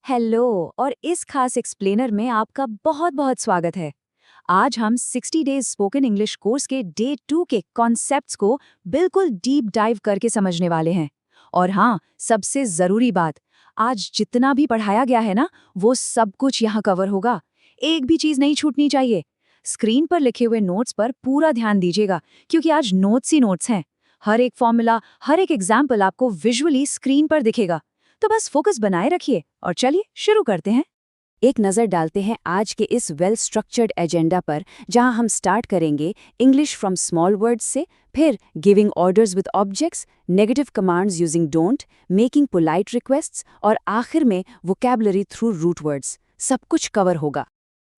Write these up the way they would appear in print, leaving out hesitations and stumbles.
Hello और इस खास एक्सप्लेनर में आपका बहुत बहुत स्वागत है। आज हम 60 डेज स्पोकन इंग्लिश कोर्स के डे 2 के कॉन्सेप्ट्स को बिल्कुल डीप डाइव करके समझने वाले हैं। और हाँ, सबसे ज़रूरी बात, आज जितना भी पढ़ाया गया है ना, वो सब कुछ यहाँ कवर होगा। एक भी चीज़ नहीं छूटनी चाहिए। स्क्रीन पर लिखे हुए नोट्स पर पूरा ध्यान दीजिएगा, क्योंकि आज नोट्स ही नोट्स हैं। हर एक फॉर्मूला, हर एक एग्जाम्पल आपको विजुअली स्क्रीन पर दिखेगा। तो बस फोकस बनाए रखिए और चलिए शुरू करते हैं। एक नज़र डालते हैं आज के इस वेल स्ट्रक्चर्ड एजेंडा पर, जहां हम स्टार्ट करेंगे इंग्लिश फ्रॉम स्मॉल वर्ड्स से, फिर giving orders with objects, negative commands using don't, making polite requests और आखिर में वोकैबुलरी थ्रू रूट वर्ड्स। सब कुछ कवर होगा।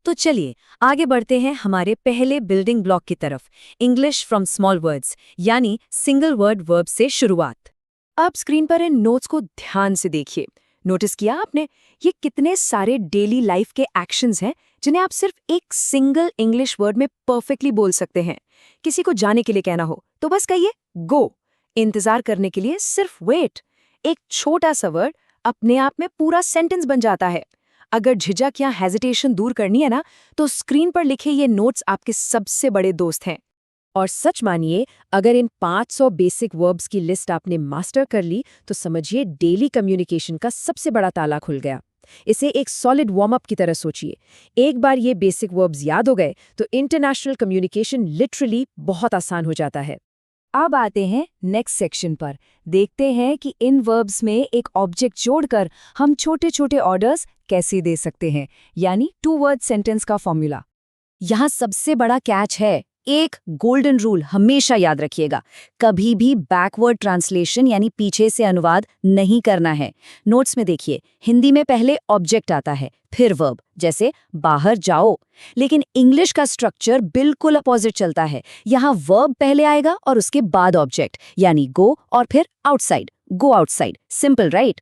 तो चलिए आगे बढ़ते हैं हमारे पहले बिल्डिंग ब्लॉक की तरफ, इंग्लिश फ्रॉम स्मॉल वर्ड्स यानी सिंगल वर्ड वर्ब से शुरुआत। अब स्क्रीन पर इन नोट्स को ध्यान से देखिए। नोटिस किया आपने, ये कितने सारे डेली लाइफ के एक्शंस हैं जिन्हें आप सिर्फ एक सिंगल इंग्लिश वर्ड में परफेक्टली बोल सकते हैं। किसी को जाने के लिए कहना हो तो बस कहिए गो। इंतजार करने के लिए सिर्फ वेट। एक छोटा सा वर्ड अपने आप में पूरा सेंटेंस बन जाता है। अगर झिझक या हेजिटेशन दूर करनी है ना, तो स्क्रीन पर लिखे ये नोट्स आपके सबसे बड़े दोस्त हैं। और सच मानिए, अगर इन 500 बेसिक वर्ब्स की लिस्ट आपने मास्टर कर ली, तो समझिए डेली कम्युनिकेशन का सबसे बड़ा ताला खुल गया। इसे एक सॉलिड वार्म अप की तरह सोचिए। एक बार ये बेसिक वर्ब्स याद हो गए तो इंटरनेशनल कम्युनिकेशन लिटरली बहुत आसान हो जाता है। अब आते हैं नेक्स्ट सेक्शन पर। देखते हैं कि इन वर्ब्स में एक ऑब्जेक्ट जोड़कर हम छोटे छोटे ऑर्डर्स कैसे दे सकते हैं, यानी 2 वर्ड सेंटेंस का फॉर्मूला। यहाँ सबसे बड़ा कैच है, एक गोल्डन रूल हमेशा याद रखिएगा, कभी भी बैकवर्ड ट्रांसलेशन यानी पीछे से अनुवाद नहीं करना है। नोट्स में देखिए, हिंदी में पहले ऑब्जेक्ट आता है, फिर वर्ब, जैसे बाहर जाओ। लेकिन इंग्लिश का स्ट्रक्चर बिल्कुल अपोजिट चलता है। यहाँ वर्ब पहले आएगा और उसके बाद ऑब्जेक्ट, यानी गो और फिर outside, go outside. Simple right?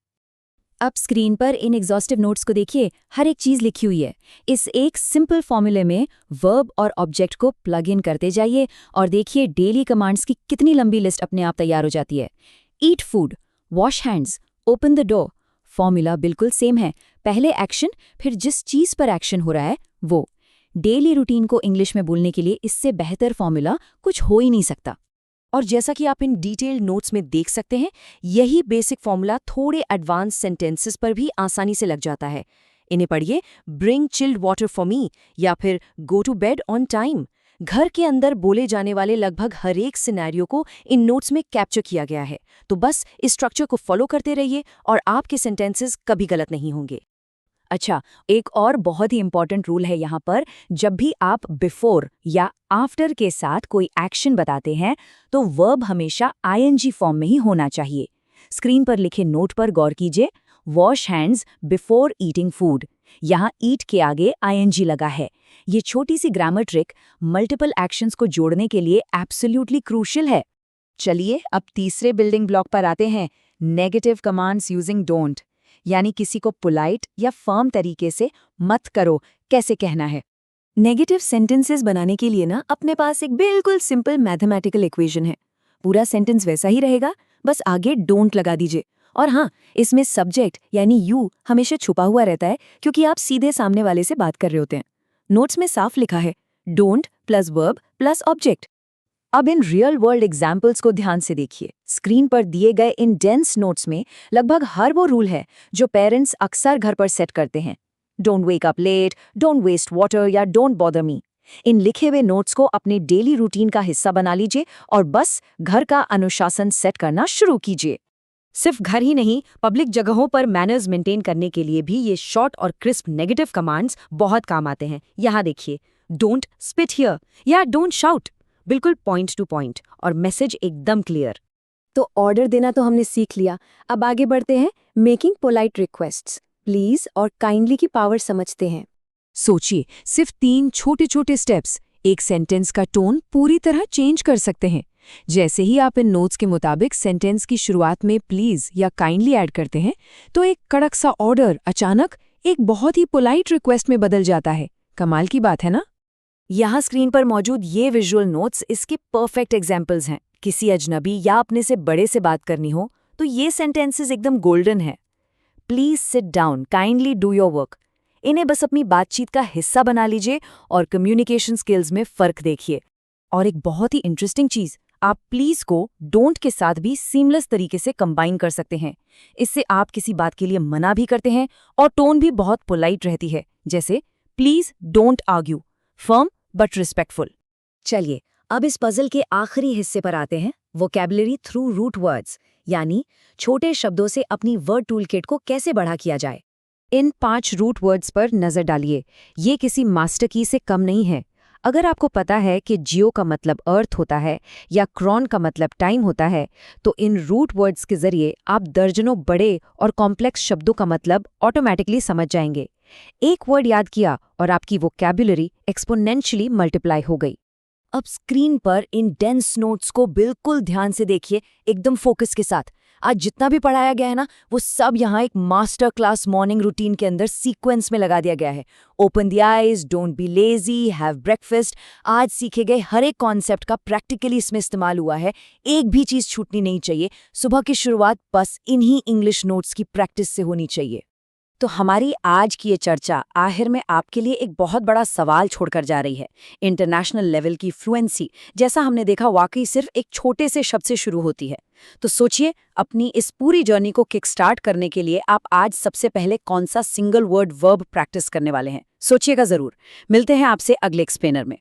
अब स्क्रीन पर इन एग्जॉस्टिव नोट्स को देखिए, हर एक चीज लिखी हुई है। इस एक सिंपल फॉर्मूले में वर्ब और ऑब्जेक्ट को प्लग इन करते जाइए और देखिए डेली कमांड्स की कितनी लंबी लिस्ट अपने आप तैयार हो जाती है। Eat food, wash hands, open the door. Formula बिल्कुल सेम है, पहले एक्शन, फिर जिस चीज पर एक्शन हो रहा है वो। डेली रूटीन को इंग्लिश में बोलने के लिए इससे बेहतर फॉर्मूला कुछ हो ही नहीं सकता। और जैसा कि आप इन डिटेल्ड नोट्स में देख सकते हैं, यही बेसिक फॉर्मूला थोड़े एडवांस सेंटेंसेस पर भी आसानी से लग जाता है। इन्हें पढ़िए, bring chilled water for me या फिर go to bed on time. घर के अंदर बोले जाने वाले लगभग हर एक सिनेरियो को इन नोट्स में कैप्चर किया गया है। तो बस इस स्ट्रक्चर को फॉलो करते रहिए और आपके सेंटेंसेस कभी गलत नहीं होंगे। अच्छा, एक और बहुत ही इंपॉर्टेंट रूल है यहाँ पर, जब भी आप बिफोर या आफ्टर के साथ कोई एक्शन बताते हैं तो वर्ब हमेशा आईएनजी फॉर्म में ही होना चाहिए। स्क्रीन पर लिखे नोट पर गौर कीजिए, wash hands before eating food. यहाँ ईट के आगे आईएनजी लगा है। ये छोटी सी ग्रामर ट्रिक मल्टीपल एक्शंस को जोड़ने के लिए एब्सोल्युटली क्रूशियल है। चलिए अब तीसरे बिल्डिंग ब्लॉक पर आते हैं, नेगेटिव कमांड्स यूजिंग डोंट, यानी किसी को पोलाइट या फर्म तरीके से मत करो कैसे कहना है। नेगेटिव सेंटेंसेस बनाने के लिए ना अपने पास एक बिल्कुल सिंपल मैथमेटिकल इक्वेशन है। पूरा सेंटेंस वैसा ही रहेगा, बस आगे डोंट लगा दीजिए। और हाँ, इसमें सब्जेक्ट यानी यू हमेशा छुपा हुआ रहता है, क्योंकि आप सीधे सामने वाले से बात कर रहे होते हैं। नोट्स में साफ लिखा है, don't plus verb plus object. अब इन रियल वर्ल्ड एग्जाम्पल्स को ध्यान से देखिए। स्क्रीन पर दिए गए इन डेंस नोट्स में लगभग हर वो रूल है जो पेरेंट्स अक्सर घर पर सेट करते हैं। Don't wake up late, don't waste water या डोंट बॉदर मी। इन लिखे हुए नोट्स को अपने डेली रूटीन का हिस्सा बना लीजिए और बस घर का अनुशासन सेट करना शुरू कीजिए। सिर्फ घर ही नहीं, पब्लिक जगहों पर मैनर्स मेंटेन करने के लिए भी ये शॉर्ट और क्रिस्प नेगेटिव कमांड्स बहुत काम आते हैं। यहाँ देखिए, डोंट स्पिट हियर या डोंट शाउट, बिल्कुल पॉइंट टू पॉइंट और मैसेज एकदम क्लियर। तो ऑर्डर देना तो हमने सीख लिया, अब आगे बढ़ते हैं मेकिंग पोलाइट रिक्वेस्ट्स, प्लीज और काइंडली की पावर समझते हैं। सोचिए, सिर्फ 3 छोटे छोटे स्टेप्स एक सेंटेंस का टोन पूरी तरह चेंज कर सकते हैं। जैसे ही आप इन नोट्स के मुताबिक सेंटेंस की शुरुआत में प्लीज या काइंडली ऐड करते हैं, तो एक कड़क सा ऑर्डर अचानक एक बहुत ही पोलाइट रिक्वेस्ट में बदल जाता है। कमाल की बात है ना? यहाँ स्क्रीन पर मौजूद ये विजुअल नोट्स इसके परफेक्ट एग्जाम्पल्स हैं। किसी अजनबी या अपने से बड़े से बात करनी हो तो ये सेंटेंसेस एकदम गोल्डन है। Please sit down, kindly do your work. इन्हें बस अपनी बातचीत का हिस्सा बना लीजिए और कम्युनिकेशन स्किल्स में फर्क देखिए। और एक बहुत ही इंटरेस्टिंग चीज, आप प्लीज को डोंट के साथ भी सीमलेस तरीके से कंबाइन कर सकते हैं। इससे आप किसी बात के लिए मना भी करते हैं और टोन भी बहुत पोलाइट रहती है, जैसे please don't argue, firm but respectful. चलिए अब इस पजल के आखिरी हिस्से पर आते हैं, वोकैबुलरी थ्रू रूट वर्ड्स, यानी छोटे शब्दों से अपनी वर्ड टूलकिट को कैसे बढ़ा किया जाए। इन 5 रूट वर्ड्स पर नजर डालिए। ये किसी मास्टर की से कम नहीं है। अगर आपको पता है कि जियो का मतलब अर्थ होता है या क्रॉन का मतलब टाइम होता है, तो इन रूट वर्ड्स के जरिए आप दर्जनों बड़े और कॉम्प्लेक्स शब्दों का मतलब ऑटोमैटिकली समझ जाएंगे। एक वर्ड याद किया और आपकी वोकैबुलरी एक्सपोनेंशियली मल्टीप्लाई हो गई। अब स्क्रीन पर इन डेंस नोट्स को बिल्कुल ध्यान से देखिए, एकदम फोकस के साथ। आज जितना भी पढ़ाया गया है ना, वो सब यहाँ एक मास्टर क्लास मॉर्निंग रूटीन के अंदर सीक्वेंस में लगा दिया गया है। Open the eyes, don't be lazy, have breakfast. आज सीखे गए हर एक कॉन्सेप्ट का प्रैक्टिकली इसमें इस्तेमाल हुआ है। एक भी चीज छूटनी नहीं चाहिए। सुबह की शुरुआत बस इन्हीं इंग्लिश नोट्स की प्रैक्टिस से होनी चाहिए। तो हमारी आज की ये चर्चा आखिर में आपके लिए एक बहुत बड़ा सवाल छोड़कर जा रही है। इंटरनेशनल लेवल की फ्लुएंसी, जैसा हमने देखा, वाकई सिर्फ एक छोटे से शब्द से शुरू होती है। तो सोचिए, अपनी इस पूरी जर्नी को किक स्टार्ट करने के लिए आप आज सबसे पहले कौन सा सिंगल वर्ड वर्ब प्रैक्टिस करने वाले हैं? सोचिएगा जरूर। मिलते हैं आपसे अगले एक्सप्लेनर में।